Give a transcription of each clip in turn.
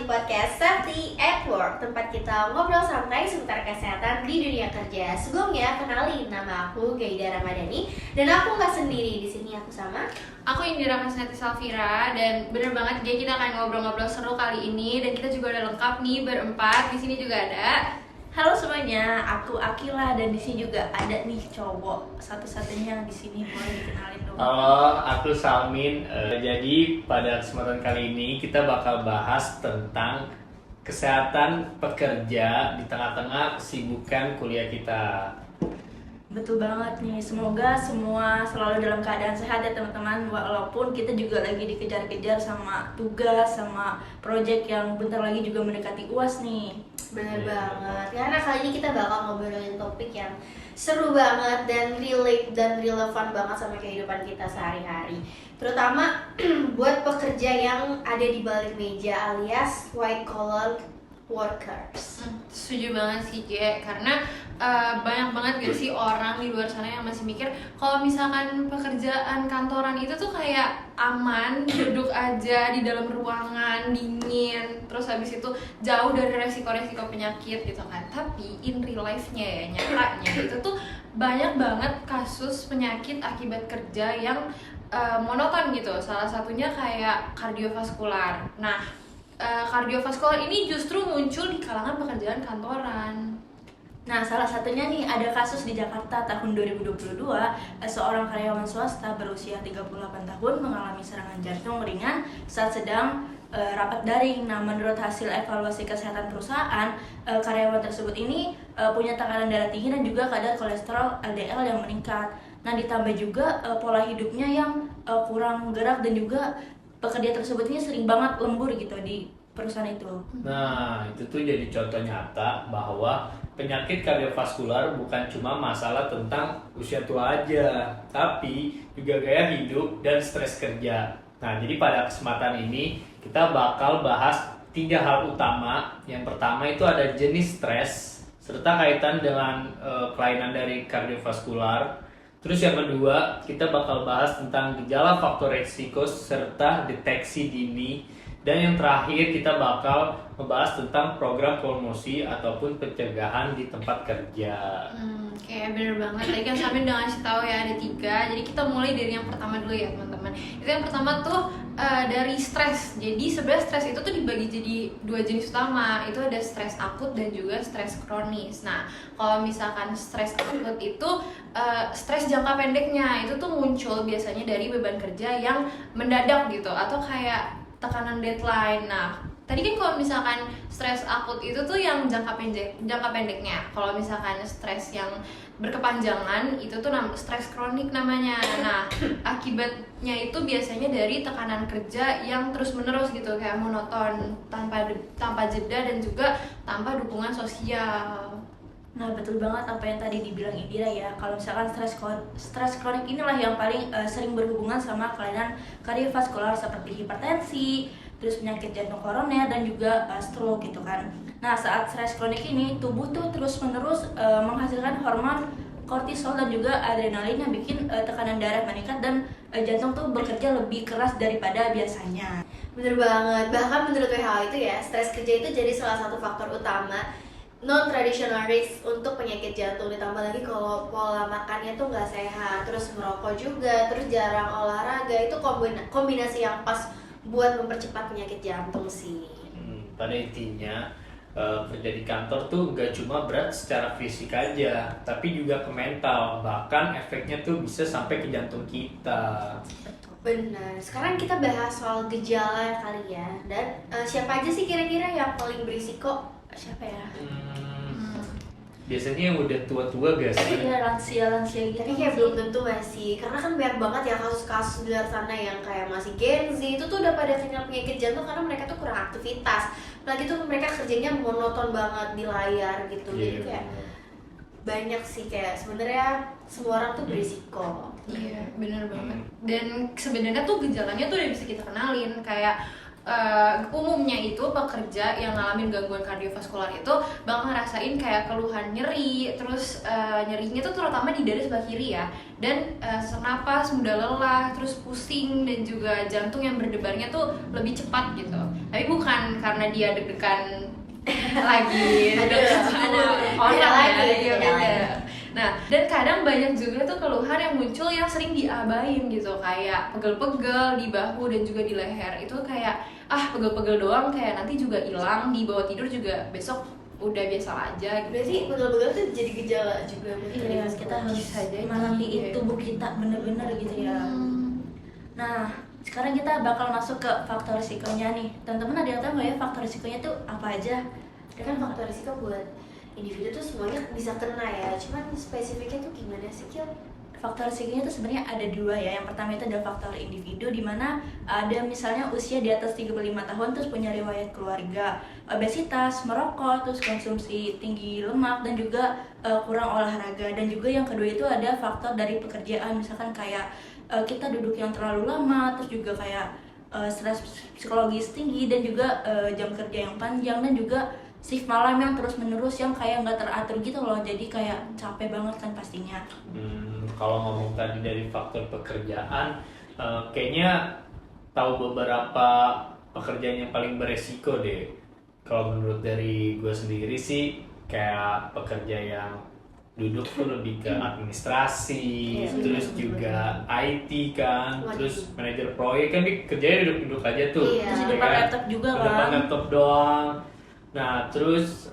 podcast Safety at Work, tempat kita ngobrol santai seputar kesehatan di dunia kerja. Sebelumnya, kenalin nama aku Gaida Ramadhani dan aku nggak sendiri di sini, aku sama aku Indira Kasnati Salvira, dan bener banget Gay, kita akan ngobrol-ngobrol seru kali ini dan kita juga udah lengkap nih berempat. Di sini juga ada. Halo semuanya, aku Akila dan di sini juga ada nih cowok satu-satunya di sini, boleh dikenalin dong. Halo, aku Salmin. Jadi pada kesempatan kali ini kita bakal bahas tentang kesehatan pekerja di tengah-tengah kesibukan kuliah kita. Betul banget nih, semoga semua selalu dalam keadaan sehat ya teman-teman. Walaupun kita juga lagi dikejar-kejar sama tugas, sama project yang bentar lagi juga mendekati UAS nih. Bener banget, karena kali ini kita bakal ngobrolin topik yang seru banget dan relate dan relevan banget sama kehidupan kita sehari-hari. Terutama buat pekerja yang ada di balik meja alias white collar workers. Setuju banget sih G, karena banyak banget gak sih orang di luar sana yang masih mikir kalau misalkan pekerjaan kantoran itu tuh kayak aman, duduk aja di dalam ruangan dingin, terus habis itu jauh dari resiko-resiko penyakit gitu kan. Tapi in real life-nya ya, nyatanya itu tuh banyak banget kasus penyakit akibat kerja yang monoton gitu. Salah satunya kayak kardiovaskular. Nah, kardiovaskular ini justru muncul di kalangan pekerjaan kantoran. Nah, salah satunya nih ada kasus di Jakarta tahun 2022, seorang karyawan swasta berusia 38 tahun mengalami serangan jantung ringan saat sedang rapat daring. Nah, menurut hasil evaluasi kesehatan perusahaan, karyawan tersebut ini punya tekanan darah tinggi dan juga kadar kolesterol LDL yang meningkat. Nah, ditambah juga pola hidupnya yang kurang gerak dan juga pekerja tersebut ini sering banget lembur gitu di perusahaan itu. Nah, itu tuh jadi contoh nyata bahwa penyakit kardiovaskular bukan cuma masalah tentang usia tua aja, tapi juga gaya hidup dan stres kerja. Nah, jadi pada kesempatan ini kita bakal bahas 3 hal utama. Yang pertama itu ada jenis stres serta kaitan dengan kelainan dari kardiovaskular. Terus yang kedua, kita bakal bahas tentang gejala faktor risiko serta deteksi dini. Dan yang terakhir, kita bakal membahas tentang program promosi ataupun pencegahan di tempat kerja. Kayak bener banget, tadi kan Samin udah ngasih tahu ya ada 3. Jadi kita mulai dari yang pertama dulu ya teman-teman. Itu yang pertama tuh dari stres. Jadi sebenarnya stres itu tuh dibagi jadi 2 jenis utama. Itu ada stres akut dan juga stres kronis. Nah, kalau misalkan stres akut itu stres jangka pendeknya itu tuh muncul biasanya dari beban kerja yang mendadak gitu, atau kayak tekanan deadline. Nah, tadi kan kalau misalkan stres akut itu tuh yang jangka pendeknya. Kalau misalkan stres yang berkepanjangan itu tuh stres kronik namanya. Nah, akibatnya itu biasanya dari tekanan kerja yang terus-menerus gitu, kayak monoton, tanpa jeda dan juga tanpa dukungan sosial. Nah, betul banget apa yang tadi dibilang Indira ya. Kalau misalkan stres kronik inilah yang paling sering berhubungan sama kelainan kardiovaskular seperti hipertensi, terus penyakit jantung koroner dan juga stroke gitu kan. Nah, saat stres kronik ini tubuh tuh terus-menerus menghasilkan hormon kortisol dan juga adrenalin yang bikin tekanan darah meningkat dan jantung tuh bekerja lebih keras daripada biasanya. Bener banget, bahkan menurut WHO itu ya, stres kerja itu jadi salah satu faktor utama non-traditional risk untuk penyakit jantung. Ditambah lagi kalau pola makannya tuh nggak sehat, terus merokok juga, terus jarang olahraga, itu kombinasi yang pas buat mempercepat penyakit jantung sih. Pada intinya kerja di kantor tuh gak cuma berat secara fisik aja, tapi juga ke mental. Bahkan efeknya tuh bisa sampai ke jantung kita. Benar. Sekarang kita bahas soal gejala kali ya. Dan siapa aja sih kira-kira yang paling berisiko? Siapa ya? Biasanya yang udah tua-tua gak sih? Iya, lansia gitu. Tapi kayak belum tentu masih, karena kan banyak banget ya kasus-kasus di luar sana yang kayak masih Gen Z itu tuh udah pada kena penyakit jantung karena mereka tuh kurang aktivitas. Apalagi tuh mereka kerjanya monoton banget di layar gitu. Jadi kayak banyak sih, kayak sebenarnya semua orang tuh berisiko. Iya, bener banget. Dan sebenarnya tuh gejalanya tuh udah bisa kita kenalin, kayak umumnya itu pekerja yang ngalamin gangguan kardiovaskular itu bakal ngerasain kayak keluhan nyeri, terus nyerinya tuh terutama di dada sebelah kiri ya, dan sesak napas, mudah lelah, terus pusing dan juga jantung yang berdebarnya tuh lebih cepat gitu. Tapi bukan karena dia deg-degan lagi deket sama orang beda ya, lagi, iya, beda beda. lagi. Nah, dan kadang banyak juga tuh keluhan yang muncul yang sering diabain gitu, kayak pegel-pegel di bahu dan juga di leher. Itu kayak pegel-pegel doang, kayak nanti juga hilang, di bawah tidur juga besok udah biasa aja gitu. Berarti pegel-pegel tuh jadi gejala juga berarti Iya, kita harus Bisa jadi. merhatiin tubuh kita bener-bener gitu ya. Nah, sekarang kita bakal masuk ke faktor risikonya nih. Teman-teman ada yang tahu nggak ya faktor risikonya tuh apa aja? kan faktor risiko buat individu tuh semuanya bisa kena ya, cuman spesifiknya tuh gimana sih Kil? Faktor risikonya tuh sebenarnya ada dua ya. Yang pertama itu ada faktor individu, di mana ada misalnya usia di atas 35 tahun terus punya riwayat keluarga, obesitas, merokok, terus konsumsi tinggi lemak, dan juga kurang olahraga. Dan juga yang kedua itu ada faktor dari pekerjaan, misalkan kayak kita duduk yang terlalu lama, terus juga kayak stres psikologis tinggi, dan juga jam kerja yang panjang, dan juga shift malam yang terus menerus yang kayak nggak teratur gitu loh, jadi kayak capek banget kan pastinya. Kalau ngomong tadi dari faktor pekerjaan, kayaknya tahu beberapa pekerjaan yang paling beresiko deh. Kalau menurut dari gue sendiri sih, kayak pekerja yang duduk tuh lebih ke administrasi, Iya, terus benar, juga IT kan, Waduh. terus manajer proyek kan kerjanya duduk-duduk aja tuh. Iya. Terus di ya depan kan? laptop juga Di depan kan. laptop doang. Nah, terus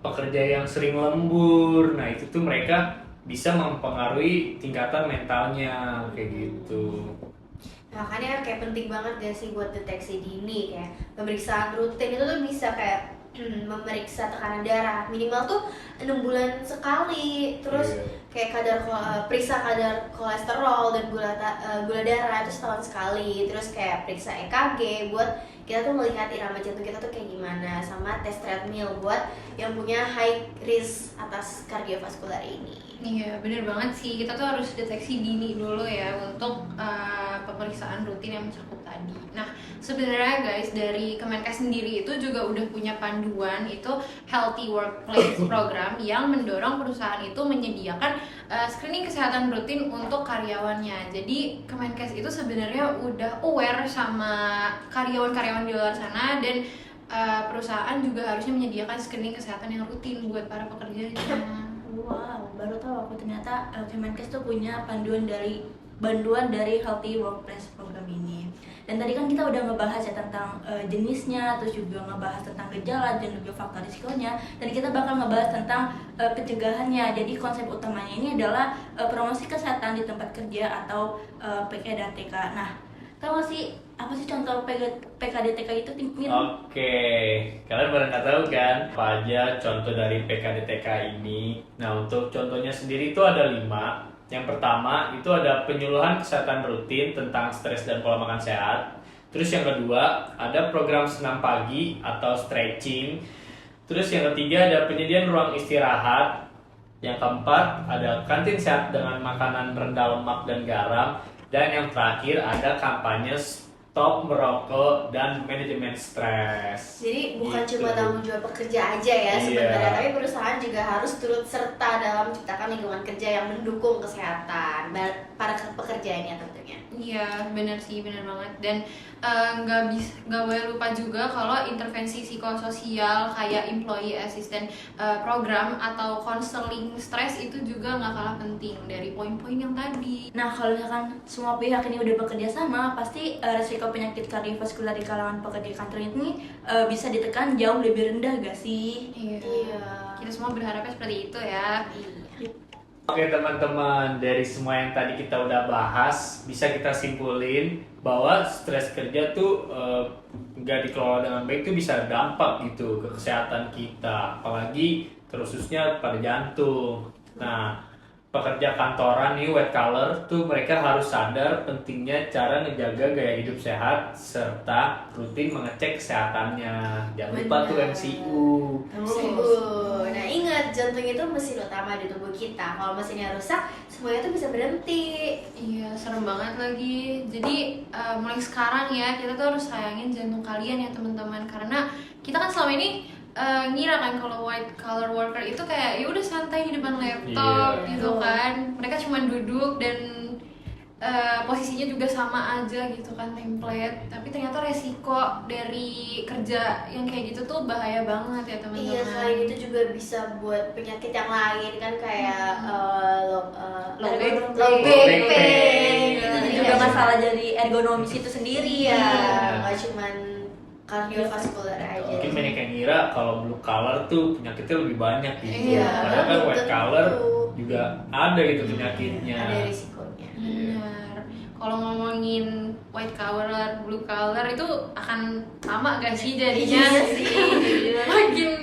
pekerja yang sering lembur, nah itu tuh mereka bisa mempengaruhi tingkatan mentalnya kayak gitu. Makanya kayak penting banget gak sih buat deteksi dini, kayak pemeriksaan rutin itu tuh bisa kayak memeriksa tekanan darah minimal tuh 6 bulan sekali, terus Iya. kayak periksa kadar kolesterol dan gula darah itu setahun sekali, terus kayak periksa EKG buat kita tuh melihat irama jantung kita tuh kayak gimana, sama tes treadmill buat yang punya high risk atas kardiovaskular ini. Iya, bener banget sih. Kita tuh harus deteksi dini dulu ya untuk pemeriksaan rutin yang mencakup tadi. Nah, sebenarnya guys, dari Kemenkes sendiri itu juga udah punya panduan itu Healthy Workplace Program yang mendorong perusahaan itu menyediakan screening kesehatan rutin untuk karyawannya. Jadi Kemenkes itu sebenarnya udah aware sama karyawan-karyawan di luar sana, dan perusahaan juga harusnya menyediakan screening kesehatan yang rutin buat para pekerjanya. Wow, baru tahu aku ternyata Kemenkes tuh punya panduan dari Healthy Workplace Program ini. Dan tadi kan kita udah ngebahas ya tentang jenisnya, terus juga ngebahas tentang gejala dan juga faktor risikonya. Dan kita bakal ngebahas tentang pencegahannya. Jadi konsep utamanya ini adalah promosi kesehatan di tempat kerja atau PKDTK. Nah, tahu nggak sih apa sih contoh PKDTK itu, Mir? Oke, kalian pada nggak tahu kan apa aja contoh dari PKDTK ini. Nah, untuk contohnya sendiri itu ada 5. Yang pertama itu ada penyuluhan kesehatan rutin tentang stres dan pola makan sehat. Terus yang kedua ada program senam pagi atau stretching. Terus yang ketiga ada penyediaan ruang istirahat. Yang keempat ada kantin sehat dengan makanan rendah lemak dan garam. Dan yang terakhir ada kampanye stop merokok dan manajemen stres. Jadi bukan Gitu. cuma tanggung jawab pekerja aja ya Iya. sebenarnya, tapi perusahaan juga harus turut serta dalam menciptakan lingkungan kerja yang mendukung kesehatan para pekerjaannya tentunya. Iya, benar sih, benar banget. Dan nggak boleh lupa juga kalau intervensi psikososial kayak employee assistance program atau counseling stres itu juga nggak kalah penting dari poin-poin yang tadi. Nah, kalau misalkan semua pihak ini udah bekerja sama, pasti resiko penyakit kardiovaskular di kalangan pekerja kantor ini bisa ditekan jauh lebih rendah gak sih? Iya. Kita semua berharapnya seperti itu ya. Oke teman-teman, dari semua yang tadi kita udah bahas, bisa kita simpulin bahwa stres kerja tuh nggak dikelola dengan baik tuh bisa dampak gitu ke kesehatan kita, apalagi khususnya pada jantung. Nah, pekerja kantoran nih white collar tuh mereka harus sadar pentingnya cara ngejaga gaya hidup sehat serta rutin mengecek kesehatannya. Jangan lupa tuh Benar. MCU. Nah ingat, jantung itu mesin utama di tubuh kita. Kalau mesinnya rusak, semuanya tuh bisa berhenti. Iya, serem banget lagi. Jadi mulai sekarang ya kita tuh harus sayangin jantung kalian ya teman-teman, karena kita kan selama ini ngira kan kalau white collar worker itu kayak ya udah santai di depan laptop Iya. gitu kan. Mereka cuma duduk dan posisinya juga sama aja gitu kan, template, tapi ternyata resiko dari kerja yang kayak gitu tuh bahaya banget ya teman-teman. Iya, selain itu juga bisa buat penyakit yang lain kan kayak low Low back back pain. itu Jadi juga nggak masalah dari ergonomis itu sendiri Iya, ya. nggak cuman kardiovaskular aja. Mungkin banyak yang ngira kalau blue collar tuh penyakitnya lebih banyak gitu. Iya, Padahal kan belum white tentu. collar juga ada gitu penyakitnya. Ada risikonya. Benar. Kalau ngomongin white collar, blue collar itu akan sama gak sih jadinya? Iya sih, jujur.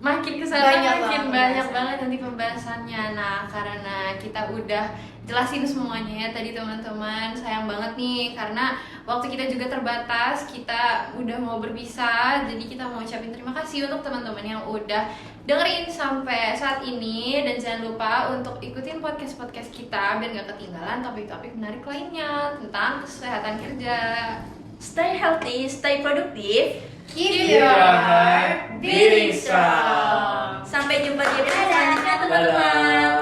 makin kesana Banyak makin banget banyak pembahasan. banget nanti pembahasannya. Nah, karena kita udah jelasin semuanya ya tadi teman-teman, sayang banget nih karena waktu kita juga terbatas, kita udah mau berpisah, jadi kita mau ucapin terima kasih untuk teman-teman yang udah dengerin sampai saat ini, dan jangan lupa untuk ikutin podcast-podcast kita biar gak ketinggalan topik-topik menarik lainnya tentang kesehatan kerja. Stay healthy, stay produktif. Keep your heart beating strong. Sampai jumpa di episode Dadah. selanjutnya teman-teman.